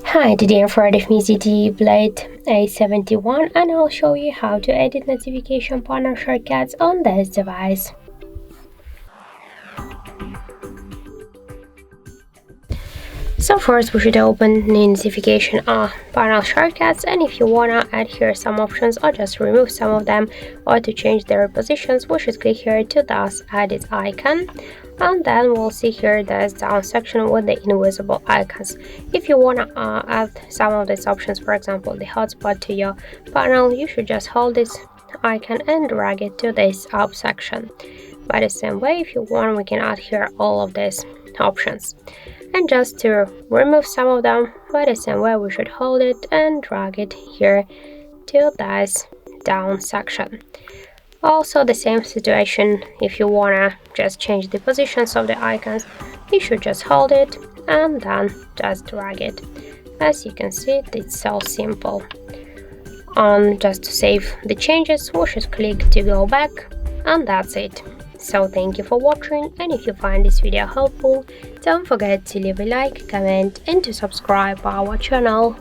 Hi, today I'm for XGODY X15 and I'll show you how to edit notification panel shortcuts on this device. So first we should open the notification panel shortcuts, and if you wanna add here some options or just remove some of them or to change their positions, we should click here to this edit icon, and then we'll see here this down section with the invisible icons. If you wanna add some of these options, for example the hotspot, to your panel, you should just hold this icon and drag it to this up section. By the same way, if you want, we can add here all of these options. And just to remove some of them, by the same way, we should hold it and drag it here to this down section. Also the same situation, if you wanna just change the positions of the icons, you should just hold it and then just drag it. As you can see, it's so simple. Just to save the changes, we should click to go back, and that's it. So thank you for watching, and if you find this video helpful, don't forget to leave a like, comment and to subscribe our channel.